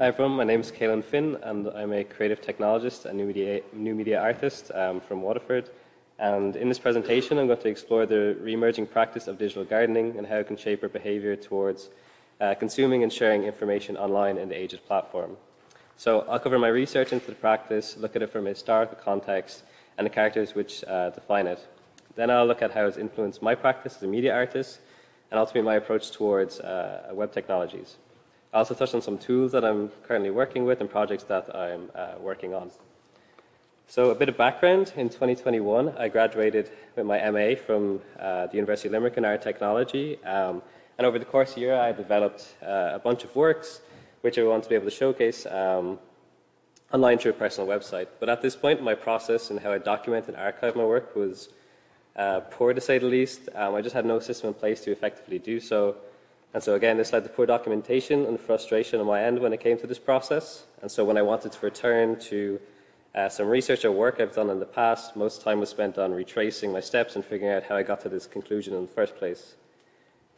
Hi everyone, my name is Cailean and I'm a creative technologist and new media artist from Waterford. And in this presentation I'm going to explore the re-emerging practice of digital gardening and how it can shape our behaviour towards consuming and sharing information online in the age of platform. So I'll cover my research into the practice, look at it from a historical context and the characters which define it. Then I'll look at how it's influenced my practice as a media artist and ultimately my approach towards web technologies. I'll also touch on some tools that I'm currently working with and projects that I'm working on. So a bit of background, in 2021 I graduated with my MA from the University of Limerick in art technology, and over the course of the year I developed a bunch of works which I want to be able to showcase online through a personal website. But at this point my process and how I document and archive my work was poor to say the least. I just had no system in place to effectively do so. And so again, this led to poor documentation and frustration on my end when it came to this process. And so when I wanted to return to some research or work I've done in the past, most time was spent on retracing my steps and figuring out how I got to this conclusion in the first place.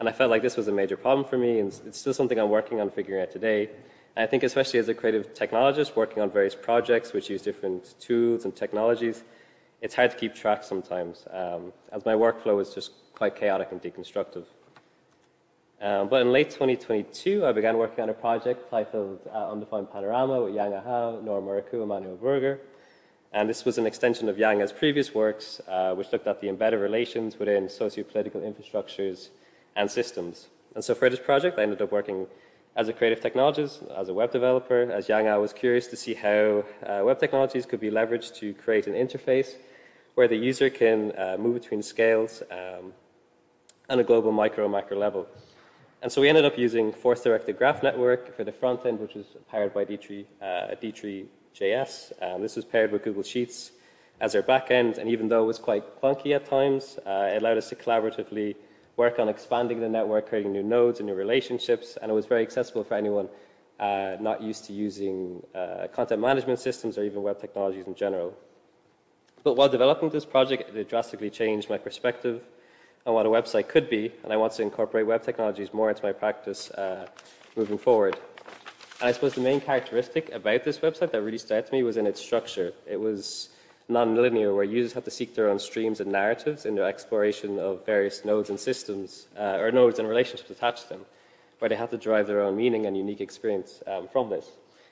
And I felt like this was a major problem for me, and it's still something I'm working on figuring out today. And I think especially as a creative technologist working on various projects which use different tools and technologies, it's hard to keep track sometimes, as my workflow is just quite chaotic and deconstructive. But in late 2022, I began working on a project titled Undefined Panorama with Yang Ahau, Nora Muraku, and Manuel Berger. And this was an extension of Yang Ah's previous works, which looked at the embedded relations within socio-political infrastructures and systems. And so for this project, I ended up working as a creative technologist, as a web developer, as Yang Ah was curious to see how web technologies could be leveraged to create an interface where the user can move between scales on a global micro and macro level. And so we ended up using force-directed graph network for the front end, which was powered by D3.js. This was paired with Google Sheets as our back end, and even though it was quite clunky at times, it allowed us to collaboratively work on expanding the network, creating new nodes and new relationships, and it was very accessible for anyone not used to using content management systems or even web technologies in general. But while developing this project, it drastically changed my perspective on what a website could be, and I want to incorporate web technologies more into my practice moving forward. And I suppose the main characteristic about this website that really stood out to me was in its structure. It was non-linear, where users had to seek their own streams and narratives in their exploration of various nodes and systems, or nodes and relationships attached to them, where they had to derive their own meaning and unique experience from this.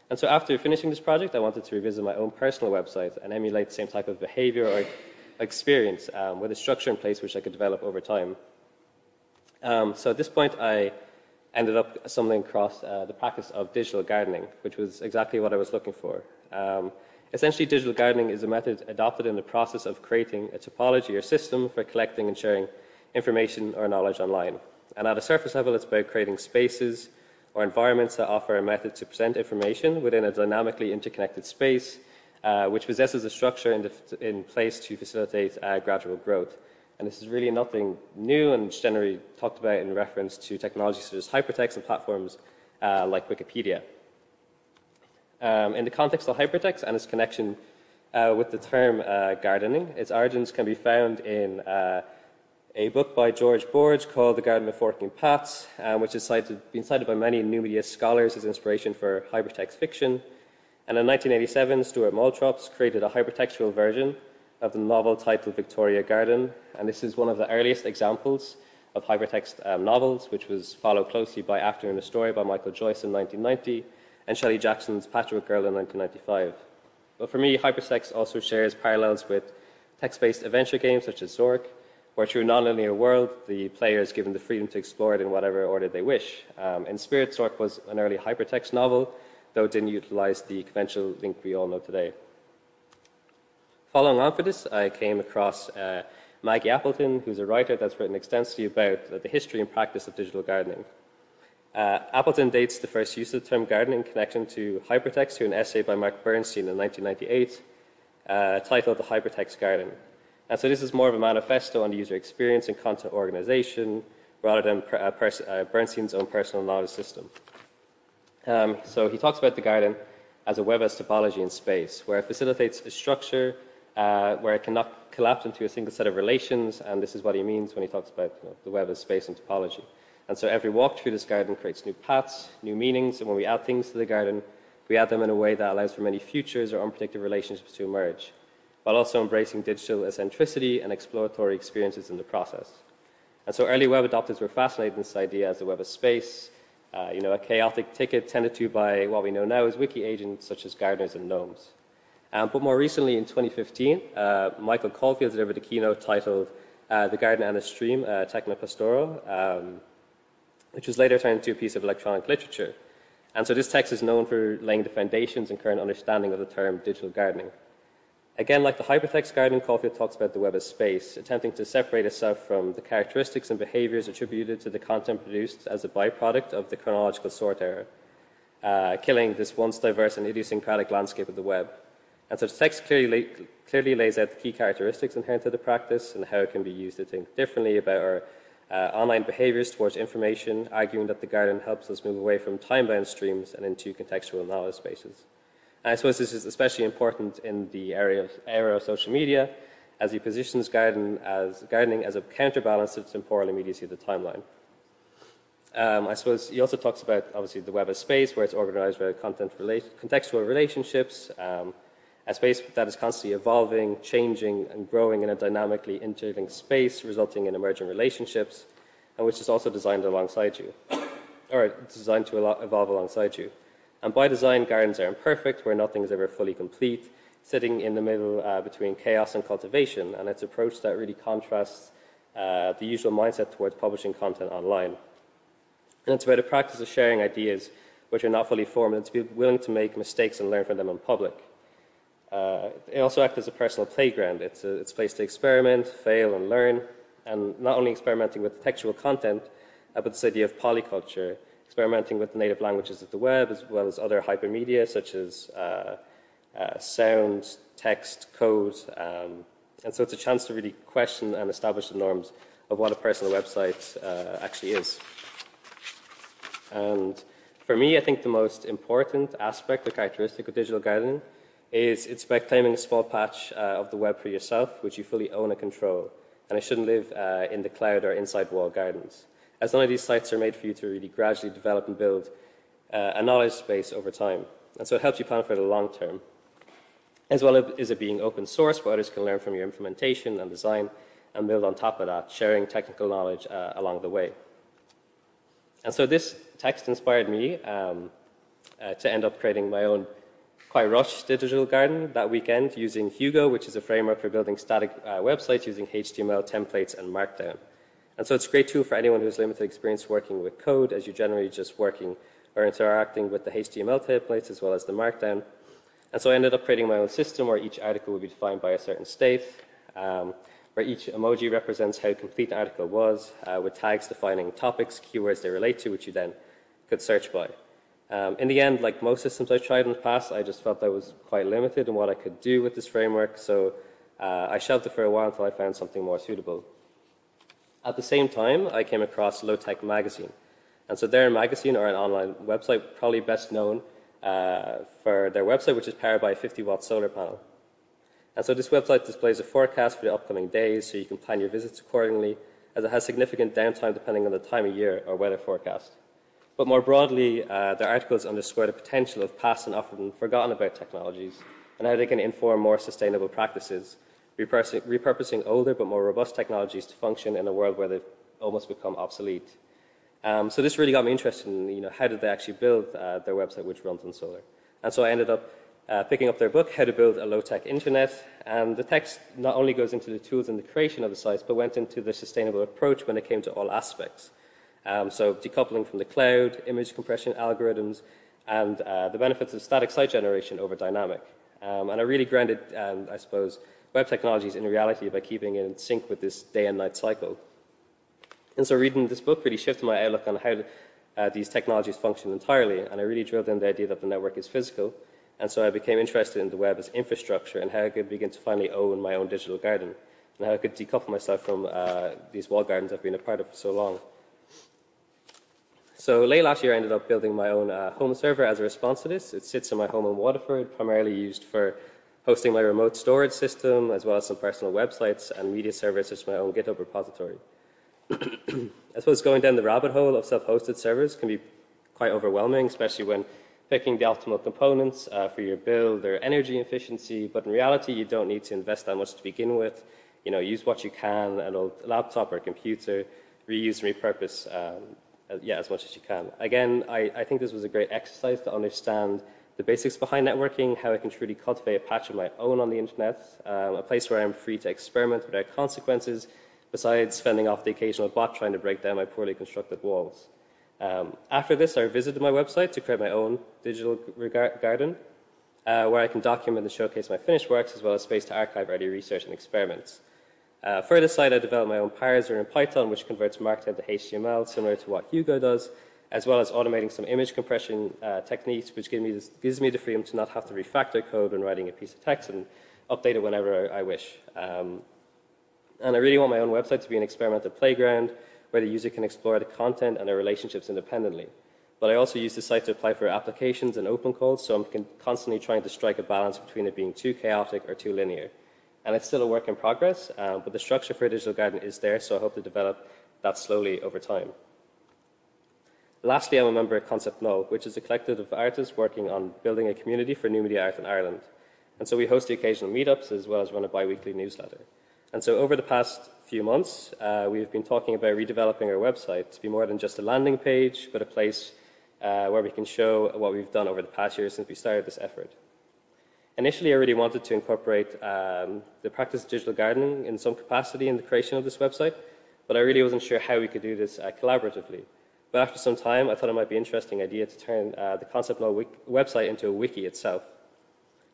And so after finishing this project, I wanted to revisit my own personal website and emulate the same type of behavior or experience with a structure in place which I could develop over time. So at this point, I ended up stumbling across the practice of digital gardening, which was exactly what I was looking for. Essentially, digital gardening is a method adopted in the process of creating a topology or system for collecting and sharing information or knowledge online. And at a surface level, it's about creating spaces or environments that offer a method to present information within a dynamically interconnected space, which possesses a structure in place to facilitate gradual growth. And this is really nothing new, and it's generally talked about in reference to technologies such as hypertext and platforms like Wikipedia. In the context of hypertext and its connection with the term gardening, its origins can be found in a book by George Borge called The Garden of Forking Paths, which has been cited by many new media scholars as inspiration for hypertext fiction. And in 1987, Stuart Maltrops created a hypertextual version of the novel titled Victoria Garden, and this is one of the earliest examples of hypertext novels, which was followed closely by After in a Story by Michael Joyce in 1990, and Shelley Jackson's Patchwork Girl in 1995. But for me, hypertext also shares parallels with text-based adventure games such as Zork, where through a non-linear world, the player is given the freedom to explore it in whatever order they wish. In spirit, Zork was an early hypertext novel, though it didn't utilize the conventional link we all know today. Following on for this, I came across Maggie Appleton, who's a writer that's written extensively about the history and practice of digital gardening. Appleton dates the first use of the term gardening in connection to hypertext to an essay by Mark Bernstein in 1998 titled The Hypertext Garden. And so this is more of a manifesto on the user experience and content organization rather than Bernstein's own personal knowledge system. So he talks about the garden as a web as topology in space, where it facilitates a structure where it cannot collapse into a single set of relations, and this is what he means when he talks about the web as space and topology. And so every walk through this garden creates new paths, new meanings, and when we add things to the garden, we add them in a way that allows for many futures or unpredictable relationships to emerge, while also embracing digital eccentricity and exploratory experiences in the process. And so early web adopters were fascinated with this idea as the web of space, a chaotic ticket tended to by what we know now as wiki agents such as gardeners and gnomes. But more recently, in 2015, Michael Caulfield delivered a keynote titled The Garden and the Stream, Techno-Pastoral, which was later turned into a piece of electronic literature. And so this text is known for laying the foundations and current understanding of the term digital gardening. Again, like the hypertext gardening, Caulfield talks about the web as space, attempting to separate itself from the characteristics and behaviors attributed to the content produced as a byproduct of the chronological sort era, killing this once diverse and idiosyncratic landscape of the web. And so the text clearly lays out the key characteristics inherent to the practice and how it can be used to think differently about our online behaviors towards information, arguing that the garden helps us move away from time-bound streams and into contextual knowledge spaces. And I suppose this is especially important in the era of social media, as he positions gardening as a counterbalance to the temporal immediacy of the timeline. I suppose he also talks about, obviously, the web as space, where it's organized by contextual relationships, a space that is constantly evolving, changing, and growing in a dynamically interlinked space, resulting in emergent relationships, and which is also designed alongside you, or designed to evolve alongside you. And by design, gardens are imperfect, where nothing is ever fully complete, sitting in the middle between chaos and cultivation, and it's an approach that really contrasts the usual mindset towards publishing content online. And it's about a practice of sharing ideas which are not fully formed, and to be willing to make mistakes and learn from them in public. It also acts as a personal playground. It's a place to experiment, fail, and learn, and not only experimenting with textual content, but this idea of polyculture, experimenting with the native languages of the web, as well as other hypermedia, such as sound, text, code. And so it's a chance to really question and establish the norms of what a personal website actually is. And for me, I think the most important aspect or characteristic of digital gardening is it's about claiming a small patch of the web for yourself, which you fully own and control. And it shouldn't live in the cloud or inside walled gardens, as none of these sites are made for you to really gradually develop and build a knowledge space over time. And so it helps you plan for the long term. As well as it being open source, where others can learn from your implementation and design and build on top of that, sharing technical knowledge along the way. And so this text inspired me to end up creating my own quite rushed digital garden that weekend using Hugo, which is a framework for building static websites using HTML, templates, and Markdown. And so it's a great tool for anyone who has limited experience working with code, as you're generally just working or interacting with the HTML templates as well as the Markdown. And so I ended up creating my own system where each article would be defined by a certain state, where each emoji represents how complete the article was, with tags defining topics, keywords they relate to, which you then could search by. In the end, like most systems I've tried in the past, I just felt I was quite limited in what I could do with this framework, so I shelved it for a while until I found something more suitable. At the same time, I came across Low Tech Magazine. And so they're a magazine or an online website, probably best known for their website, which is powered by a 50-watt solar panel. And so this website displays a forecast for the upcoming days, so you can plan your visits accordingly, as it has significant downtime depending on the time of year or weather forecast. But more broadly, their articles underscore the potential of past and often forgotten about technologies and how they can inform more sustainable practices, repurposing older but more robust technologies to function in a world where they've almost become obsolete. So this really got me interested in, how did they actually build their website, which runs on solar. And so I ended up picking up their book, How to Build a Low-Tech Internet, and the text not only goes into the tools and the creation of the sites, but went into the sustainable approach when it came to all aspects. So decoupling from the cloud, image compression algorithms, and the benefits of static site generation over dynamic. And I really grounded, I suppose, web technologies in reality by keeping it in sync with this day and night cycle. And so reading this book really shifted my outlook on how these technologies function entirely, and I really drilled in the idea that the network is physical, and so I became interested in the web as infrastructure and how I could begin to finally own my own digital garden, and how I could decouple myself from these walled gardens I've been a part of for so long. So late last year, I ended up building my own home server as a response to this. It sits in my home in Waterford, primarily used for hosting my remote storage system, as well as some personal websites and media servers such as my own GitHub repository. I suppose going down the rabbit hole of self-hosted servers can be quite overwhelming, especially when picking the optimal components for your build or energy efficiency. But in reality, you don't need to invest that much to begin with. You know, use what you can, an old laptop or computer, reuse and repurpose as much as you can. Again, I think this was a great exercise to understand the basics behind networking, how I can truly cultivate a patch of my own on the internet, a place where I'm free to experiment without consequences, besides fending off the occasional bot trying to break down my poorly constructed walls. After this, I visited my website to create my own digital garden, where I can document and showcase my finished works, as well as space to archive early research and experiments. For this site, I developed my own parser in Python, which converts Markdown to HTML, similar to what Hugo does, as well as automating some image compression techniques, which gives me the freedom to not have to refactor code when writing a piece of text and update it whenever I wish. And I really want my own website to be an experimental playground where the user can explore the content and their relationships independently. But I also use the site to apply for applications and open calls, so I'm constantly trying to strike a balance between it being too chaotic or too linear. And it's still a work in progress, but the structure for a digital garden is there, so I hope to develop that slowly over time. Lastly, I'm a member of Concept Null, which is a collective of artists working on building a community for new media art in Ireland. And so we host the occasional meetups as well as run a bi-weekly newsletter. And so over the past few months, we've been talking about redeveloping our website to be more than just a landing page, but a place where we can show what we've done over the past year since we started this effort. Initially, I really wanted to incorporate the practice of digital gardening in some capacity in the creation of this website, but I really wasn't sure how we could do this collaboratively. But after some time, I thought it might be an interesting idea to turn the Concept Null website into a wiki itself.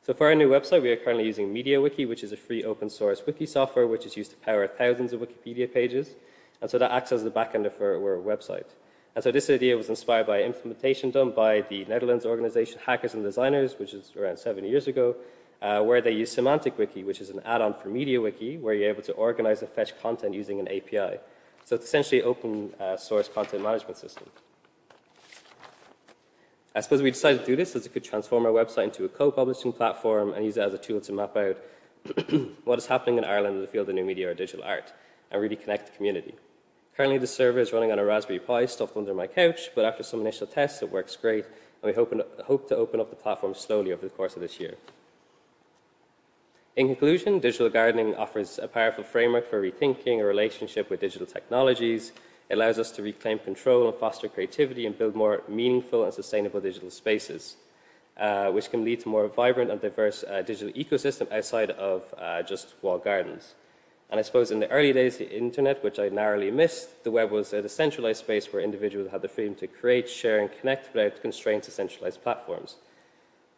So for our new website, we are currently using MediaWiki, which is a free open source wiki software which is used to power thousands of Wikipedia pages. And so that acts as the backend for our website. And so this idea was inspired by implementation done by the Netherlands organization Hackers and Designers, which is around 7 years ago, where they use Semantic Wiki, which is an add-on for MediaWiki, where you're able to organize and fetch content using an API. So it's essentially an open source content management system. I suppose we decided to do this as it could transform our website into a co-publishing platform and use it as a tool to map out what is happening in Ireland in the field of new media or digital art and really connect the community. Currently, the server is running on a Raspberry Pi stuffed under my couch, but after some initial tests, it works great, and we hope to open up the platform slowly over the course of this year. In conclusion, digital gardening offers a powerful framework for rethinking a relationship with digital technologies. It allows us to reclaim control and foster creativity and build more meaningful and sustainable digital spaces, which can lead to more vibrant and diverse digital ecosystem outside of just walled gardens. And I suppose in the early days of the internet, which I narrowly missed, the web was a decentralized space where individuals had the freedom to create, share, and connect without constraints of centralized platforms.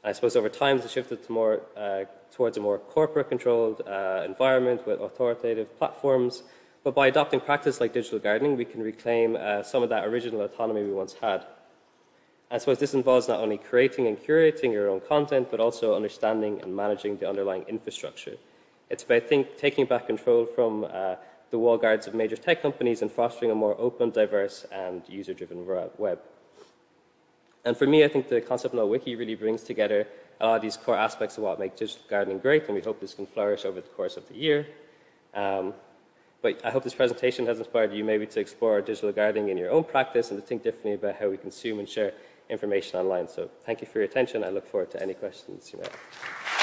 And I suppose over time, it's shifted to towards a more corporate-controlled environment with authoritative platforms. But by adopting practice like digital gardening, we can reclaim some of that original autonomy we once had. I suppose this involves not only creating and curating your own content, but also understanding and managing the underlying infrastructure. It's about taking back control from the walled gardens of major tech companies and fostering a more open, diverse, and user-driven web. And for me, I think the Concept Null Wiki really brings together a lot of these core aspects of what makes digital gardening great, and we hope this can flourish over the course of the year. But I hope this presentation has inspired you maybe to explore digital gardening in your own practice and to think differently about how we consume and share information online. So thank you for your attention. I look forward to any questions you may have.